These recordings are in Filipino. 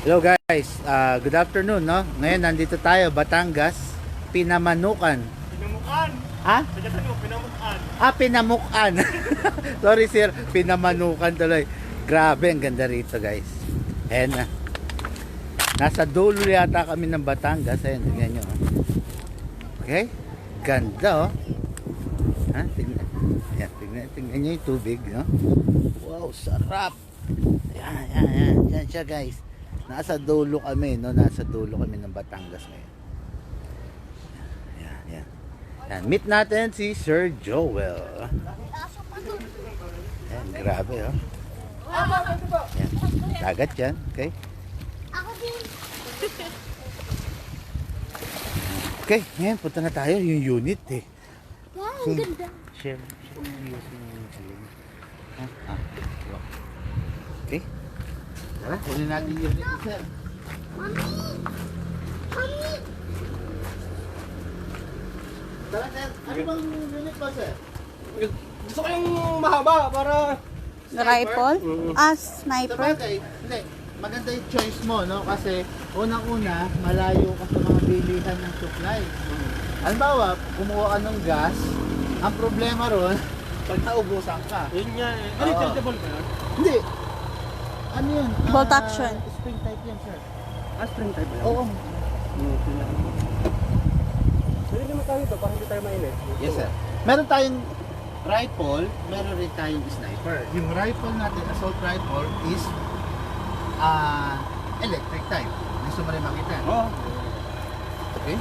Hello guys, good afternoon, no? Ngayon nandito tayo, Batangas, Pinamanukan. Pinamukan. Ha? Taga-tanong, pinamukan. Pinamukan. Sorry sir, Pinamanukan tuloy. Grabe, ang ganda rito guys. Ayan na. Nasa dulo yata kami ng Batangas. Ayan, tingnan nyo. Okay? Ganda oh. Ha? Tingnan. Ayan, tingnan nyo yung tubig, no? Wow, sarap. Yan siya guys. Nasa dulo kami, no? Nasa dulo kami ng Batangas ngayon. Yan. Yan. Meet natin si Sir Joel. Yan, grabe, oh. Yan. Dagat yan, okay? Okay, ngayon punta na tayo yung unit eh. Wow, ang ganda. Share yung okay. Tara, kunin natin yung unit, sir. Mami! Mami! Tara, sir. Ano bang unit ba, sir? Gusto ko yung mahaba para... Rifle? Ah, Sa sniper? bagay, hindi. Maganda yung choice mo, no? Kasi unang-una, malayo ka sa mga bilihan ng supply. Halimbawa, kumuha ka ng gas, ang problema ron, pag naubusan ka. Yun nga eh. Oo. Rechargeable ba yan? Hindi. Ano yun? Bolt action. Spring type yan, sir. Spring type ba yan? Oo. Pwede naman tayo ito para hindi tayo mainit. Yes, sir. Meron tayong rifle, meron rin tayong sniper. Yung rifle natin, assault rifle, is electric type. Gusto mo rin makita? Oo. Okay.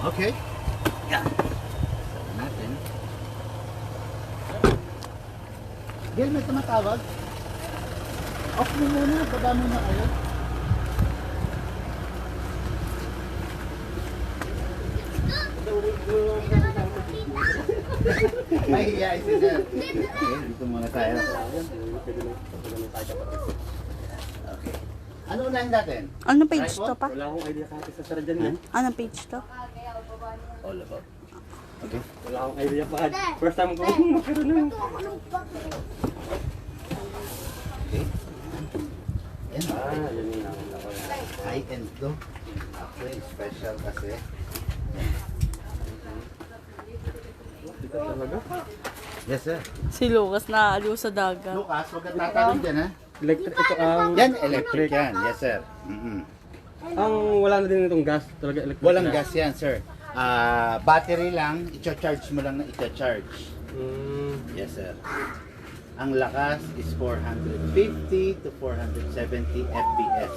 Okay. Yeah. Sara natin. Gil, may tumatawag. Off mo muna, baba muna kayo. Ay, yeah, isi sir. Okay, dito muna tayo. Okay. Ano unahin natin? Anong page to pa? Wala akong idea kahit isa sara dyan yan. Anong page to? All about. Okay. Wala akong idea pa. First time ko magkaroon ng... Okay. Yan. Yan yung nakita ko. High-end to. Actually, special kasi. Ito talaga. Yes, sir. Si Lucas na aliw sa dagat. Lucas, huwag kang tatanong dyan, ha? Electric ito ang... Yan, electric yan. Yes, sir. Ang wala na din itong gas. Talaga electric Walang na. gas yan, sir. Battery lang, i-charge mo lang na i-charge. Yes, sir. Ang lakas is 450 to 470 FPS.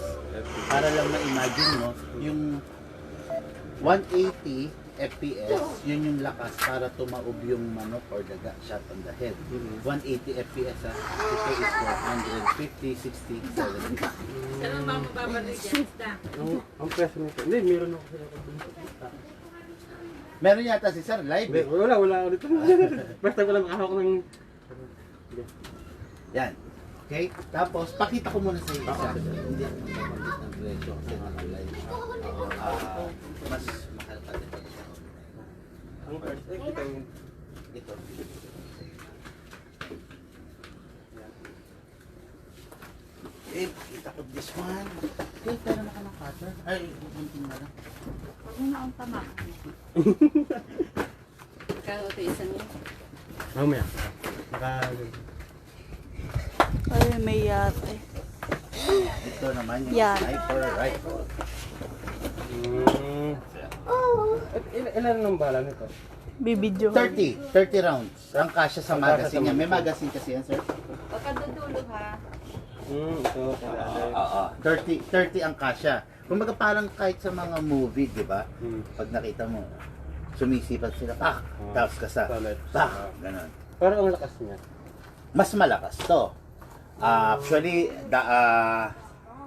Para lang ma-imagine mo, yung 180 FPS, yun yung lakas para tumaob yung manok or daga, shot on the head. 180 FPS, ha? Ito is 450, 60, 70. Ang presyo nito. Hindi, meron ako sila. Meron yata si sir, live. Eh. Wala ako dito. First time ko lang makahawak ng... Yan. Okay? Tapos, pakita ko muna sa iyo isa. Hindi ako magpapagit ng presyo kasi naka-live. Mas mahal pa din pag isa. Ang first, kita yung... Ito. Eh, kita ko this one. Okay, pero naka ng cutter. Ay, bunting na lang. Huwag mo na ang tama. Kaya ito isa niya. Mamaya. Naka... Ay, may yate. Ito naman yung Yan. sniper rifle. Ilan ang bala nito? Bibidyo. 30 rounds. Ang kasya sa magazine niya. May magazine kasi yan, sir. Pagkadudulo ha. Ito. Oo. 30 ang kasya. Kumbaga parang kahit sa mga movie, di ba? Pag nakita mo, sumisipat sila, pak, tapos kasa, pak, ganun. Pero ang lakas niya. Mas malakas to. Actually,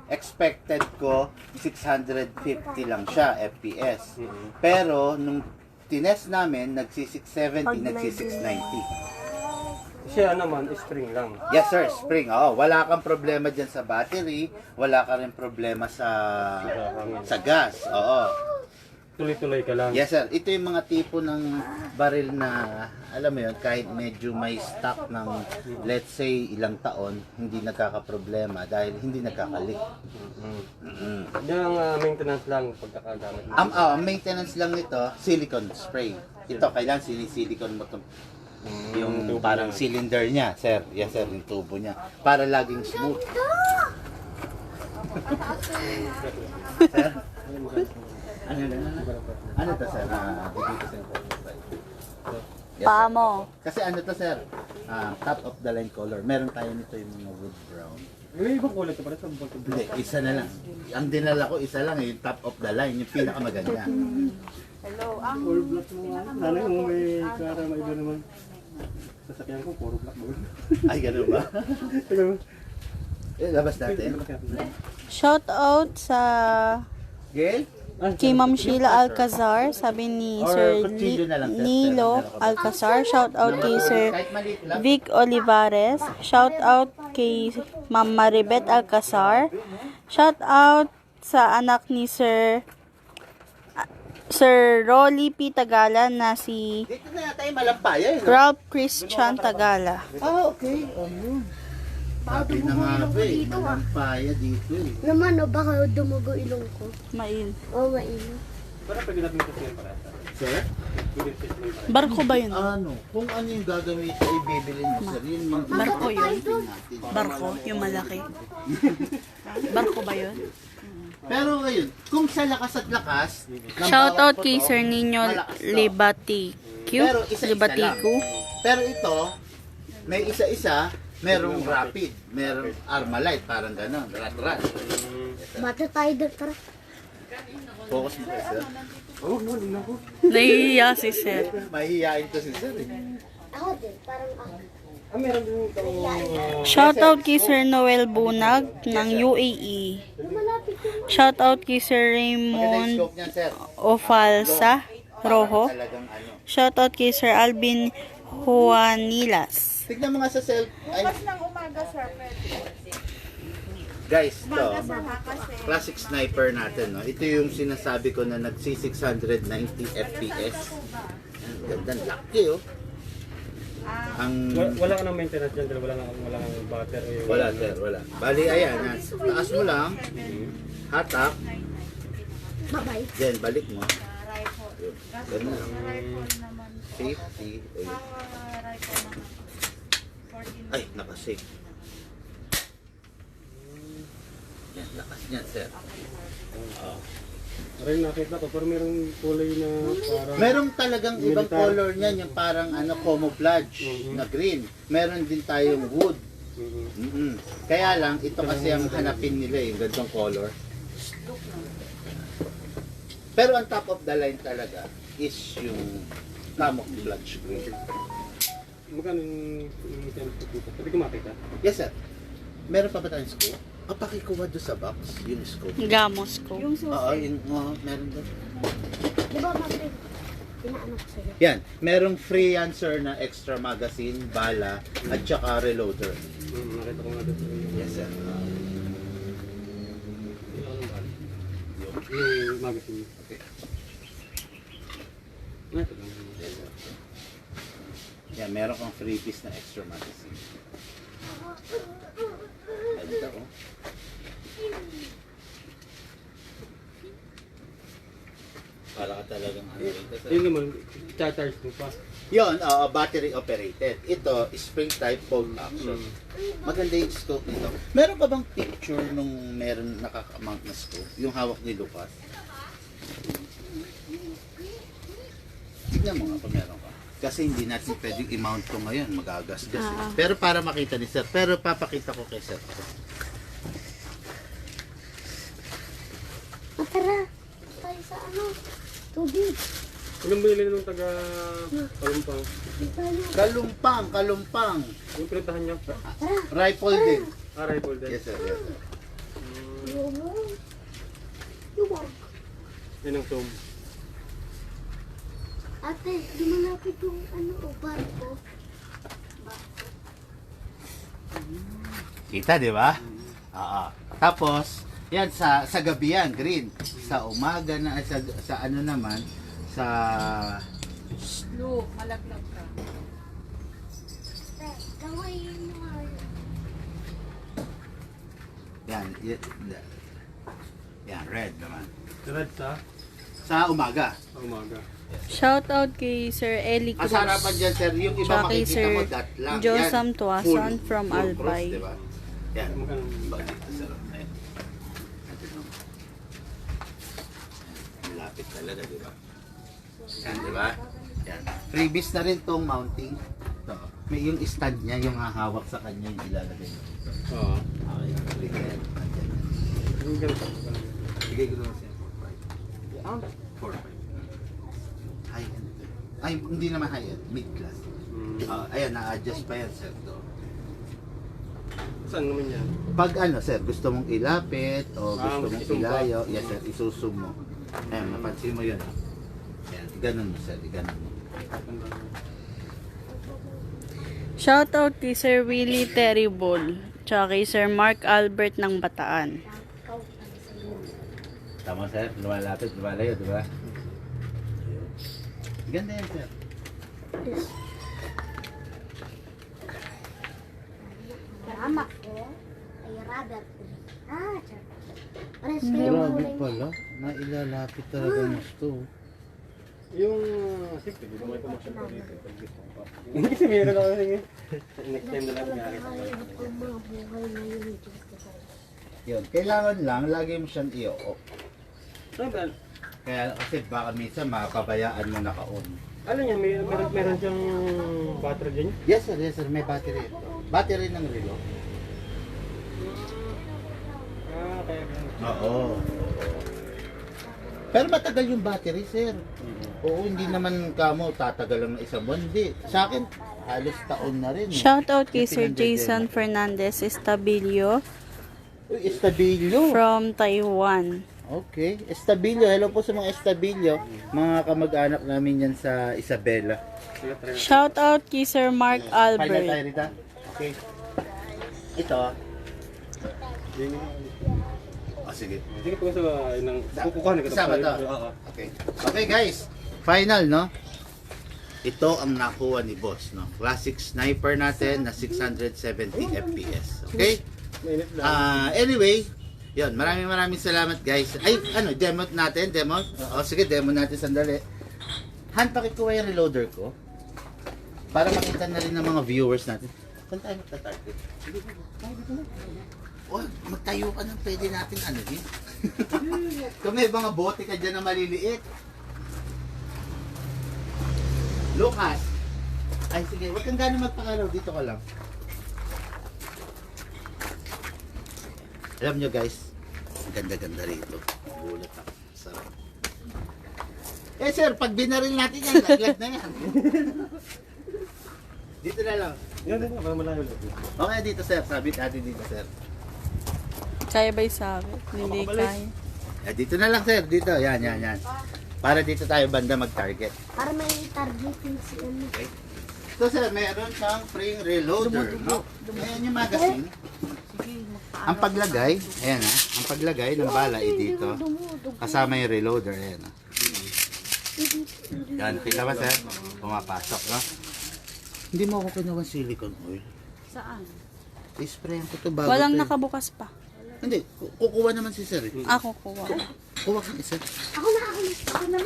expected ko 650 lang siya FPS. Pero nung tinest namin, nagsi-670, nagsi-690. Siya naman, spring lang. Yes sir, spring. Oh, wala kang problema diyan sa battery, wala ka rin problema sa gas. Oo. tuloy-tuloy ka lang. Yes sir, ito yung mga tipo ng baril na alam mo yun, kahit medyo may stock ng let's say ilang taon, hindi nagkakaproblema dahil hindi nagkakalik. Yan ang maintenance lang pagkakagamit mo. Ang maintenance lang nito, silicone spray. Ito, kailangan sinisilicone mo itong yung tubo parang niya. cylinder niya, sir. Yes sir, yung tubo niya. Para laging smooth. Sir? Ano to sir? Dito sir. Yes, Paa sir. mo. Kasi ano to sir? Top of the line color. Meron tayo nito yung mga wood brown. May ibang kulay ka pala sa Hindi, isa na lang. Ang dinala ko, isa lang yung top of the line, yung pinakamaganda. Hello, ang All black mo. Nanay mo may kara maiba naman. Sasakyan ko, puro black mo. Ay, gano'n ba? Labas natin. shout out sa Gail? kay Ma'am Sheila Alcazar, sabi ni Or Sir kutsilyo na lang, sir. Nilo Alcazar, shout out kay Sir Kahit maliit lang. Vic Olivares, shout out kay Ma'am Maribet Alcazar, shout out sa anak ni Sir Rolly P. Tagala na si Dito na yata yung malampaya eh. No? Ralph Christian Tagala. Okay. Ayun. Sabi na nga ba eh. Malampaya dito eh. Naman, o baka dumugo ilong ko. Main. O, mainit. Para pwede natin ito siya para. Sir? Pwede ito siya para. Barko ba yun? Ano? Kung ano yung gagawin ay bibilin mo sir. Yun mga Barko yun? natin. Barko, yung malaki. Barko ba yun? Pero ngayon, kung sa lakas at lakas, ng Shout bawat out kay puto, Sir Nino malakas to. Libaticu. Pero isa-isa Libaticu. lang. Pero ito, may isa-isa, merong rapid, merong Armalite, parang gano'n, rat-rat. Bata tayo doon, tara. Focus mo kayo, sir. Oh, no, hindi na ako. Nahihiya si Sir. Mahihiyain to si sir eh. Ako din, parang ako. Meron din itong Shout out kay Sir Noel Bunag ng UAE. Lumalapit yung Shout out kay Maganda Sir yung Raymond scope niyan, sir. Ofalsa Rojo. Talagang ano. Shout out kay Sir Alvin Juanilas. Tignan mo nga sa self. Ay. Guys, to. Classic sniper natin, no? Ito yung sinasabi ko na nagsi 690 FPS. Ang ganda, laki, oh. Ang wala ka ng maintenance dyan, wala kang battery. wala, sir, wala. Bali, ayan, yan. Taas mo lang. Hatak. babay. Then, balik mo. Yun. Ganun lang. Safety. Ay, naka-safe. Yan, lakas niyan, sir. Rin nakita ko, pero merong kulay na parang... Merong talagang ibang Militar. color niyan, yung parang ano, camouflage na green. Meron din tayong wood. Mm-mm. Kaya lang, ito kasi ang hanapin nila yung gantong color. Pero ang top of the line talaga is yung camouflage green. Magkano yung maintenance ko dito? Pwede ko makita? Yes, sir. Meron pa ba tayong scope? Pakikuha doon sa box, yung scope. Gamos ko. Oo, yung meron doon. Di ba, mabay? Inaano ko sa'yo. Yan, merong free yan, sir, na extra magazine, bala, at saka reloader. Nakita ko nga dito. Yes, sir. Yung magazine. Okay. Ito lang. Yes, sir. Yan, meron kang free piece na extra magazine. Ganda, oh. Para ka talagang ano ito, sir. Yun naman, charge mo pa. Yun, battery operated. Ito, spring type fold action. Maganda yung scope nito. Meron pa bang picture nung meron nakaka-mount na scope? Yung hawak ni Lucas? Tignan mo nga kung meron ka. Kasi hindi natin pwedeng i-mount to ngayon. Magagasgas. Pero para makita ni Sir. Pero papakita ko kay Sir. Tara, tayo sa ano, tubig. Ilang bilhin nung taga Kalumpang? Kalumpang, kalumpang. Yung pinuntahan niya? Rifle din. Rifle din. Yes, sir. Yes, sir. Luwag. Yan ang tom. Ate, lumalapit yung ano, o barko. Kita, di ba? Oo. Tapos, Yan, sa gabi yan, green. Sa umaga na, sa ano naman, sa... Blue, malaglag ka. Yan, yan, red naman. Red sa Sa umaga. umaga. Shout out kay Sir Eli Cruz. Ang harapan dyan, sir, yung iba Tsaka kay makikita Sir mo, dot lang. Josam Yan, Tuason full- from full Albay. cross, diba? Yan. Magkano? Iba dito, sir. Ayan. Malapit talaga, di ba? Yan, di ba? Yan. Freebies na rin tong mounting. Ito. May yung stand niya, yung hahawak sa kanya, yung ilalagay mo. Oo. Okay, click yan. Andyan yan. Yung ganito. Bigay ko naman siya. 4-5. High end. Ay, hindi naman high end. Mid class. Ayan, na-adjust pa yan, sir. To. Saan naman yan? Pag ano, sir, gusto mong ilapit o gusto mong isumpa. ilayo, yes, sir, isusum mo. Ayan, napansin mo yun. Ayan, iganon mo, sir, iganon mo. Shout out kay Sir Willie Terrible. Tsaka kay Sir Mark Albert ng Bataan. Tama, sir, lumalapit, lumalayo, di ba? Ganda yan, sir. Drama ko ay rather. Sir. Pares kayo Grabe kulay. pala, nailalapit talaga gusto. Yung siyempre, di ba may promotion pa dito? Pag gusto ko pa. Hindi kasi meron ako rin eh. Next time na lang nangyari sa Ay, ang mga buhay na yun. Yun, kailangan lang, lagi mo siyang i-off. Saan? Kaya kasi baka minsan makapabayaan mo naka-on. Alam niya, meron siyang battery dyan. Yes, sir, may battery ito. Battery ng relo. Kaya ganun. Oo. Pero matagal yung battery, sir. Oo, hindi naman kamo tatagal lang ng isang buwan. Hindi. Sa akin, halos taon na rin. Shout out kay Sir Yung Jason Fernandez Estabilio Uy, Estabilio. from Taiwan. Okay. Estabilio. Hello po sa mga Estabilio. Mga kamag-anak namin yan sa Isabela. Sige, try na. Shout out kay Sir Mark Final tayo, Albert. Rita. Okay. Ito. Sige. Sige po sa kukuhanin ko. Kasama to. Oo. Okay. Okay, guys. Final, no? Ito ang nakuha ni boss, no? Classic sniper natin na 670 FPS. Okay? Mainit lang. Anyway, yun, maraming salamat guys. Ay, ano, demo natin, demo? O sige, demo natin sandali. Han, pakikuha yung reloader ko. Para makita na rin ng mga viewers natin. Saan tayo magta-target? Oh, magtayo ka ng pwede natin ano din. Kung may mga bote ka dyan na maliliit. Lucas. Ay sige, wag kang gano'n magpakalaw. Dito ka lang. Alam nyo guys, ang ganda-ganda rito. Gulat ako. Sarap. Eh sir, pag binaril natin yan, laglag na yan. Dito na lang. Yan, para malayo lang. Okay, dito sir. Sabit natin dito sir. Kaya ba sabi? Hindi kaya. Eh, dito na lang sir. Dito. Yan. Para dito tayo banda mag-target. Para may targeting si ano. Okay. So sir, meron siyang spring reloader. No? Ayan yung magazine. Ang paglagay, ayan ha. Ang paglagay ng bala ay dito. Kasama yung reloader. Ayan ha. Yan. Kita ba sir? Pumapasok. No? Hindi mo ako kinuha silicone oil. Saan? I-sprayan ko to bago. Walang to, eh. nakabukas pa. Hindi. Kukuha naman si sir. Ako kuha. Kuha kang isa. Ako na.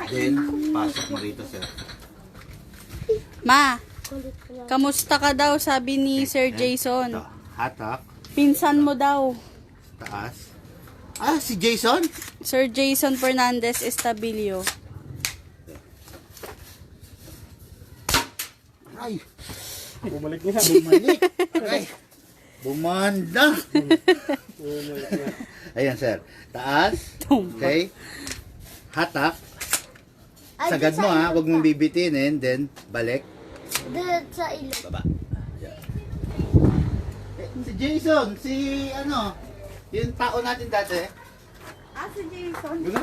Then, pasok mo rito sir. Ma, Kulit ko lang. kamusta ka daw sabi ni Sir Ito. Jason. Hatak. Pinsan mo daw. Taas. Ah, si Jason? Sir Jason Fernandez Estabilio. Ay, Bumalik niya. bumalik. Ay, bumanda. Bumalik niya. Ayan, sir. Taas. Okay. Hatak. Ay, Sagad dun mo sa ha. ilog Huwag mong ka. bibitinin. Then, balik. Dun sa ilog. Baba. Ayan. Eh, si Jason, si ano, yung tao natin dati.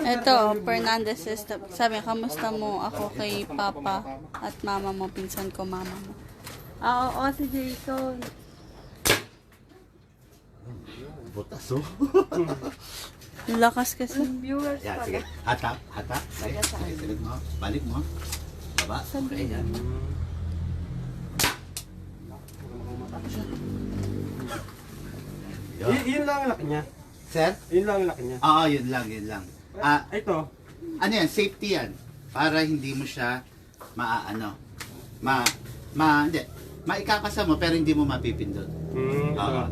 Ito, Fernandez Estabilio. Sabi, kamusta mo? Ako kay Papa at Mama mo. Pinsan ko, Mama mo. Oo, si Jason. Butas oh. Lakas kasi. Viewers Yan, pala. sige. Hatap. Sige, sige, mo. Balik mo. Baba. Okay, yan. Yun. Yun lang ang laki niya. Sir? Yun lang ang laki niya. Oo, yun lang, yun lang. Ah, Ito. ano yan, safety yan. Para hindi mo siya hindi. Maikakasa mo pero hindi mo mapipindot. Ito. Oo.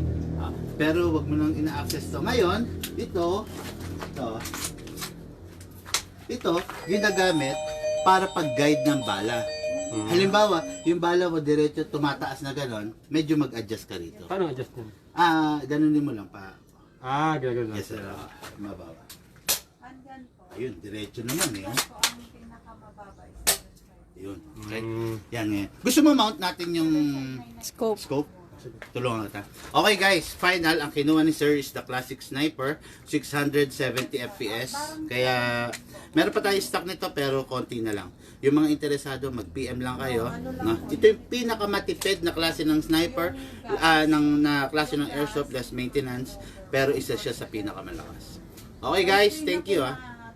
Pero wag mo nang ina-access to. Ngayon, ito, ginagamit para pag-guide ng bala. Halimbawa, yung bala mo diretso tumataas na ganon, medyo mag-adjust ka rito. Paano adjust yun? Ganunin mo lang pa. Gagawin lang. Yes, sir. Mababa. Ayun, diretso naman eh. Yun. Okay. Yan eh. Gusto mo mount natin yung Scope. scope? Tulungan kita. Okay guys, final. Ang kinuha ni Sir is the Classic Sniper. 670 FPS. Kaya, meron pa tayo stock nito pero konti na lang. Yung mga interesado, mag-PM lang kayo. Ito yung pinakamatipid na klase ng sniper, na klase ng airsoft, less maintenance. Pero isa siya sa pinakamalakas. Okay guys, thank you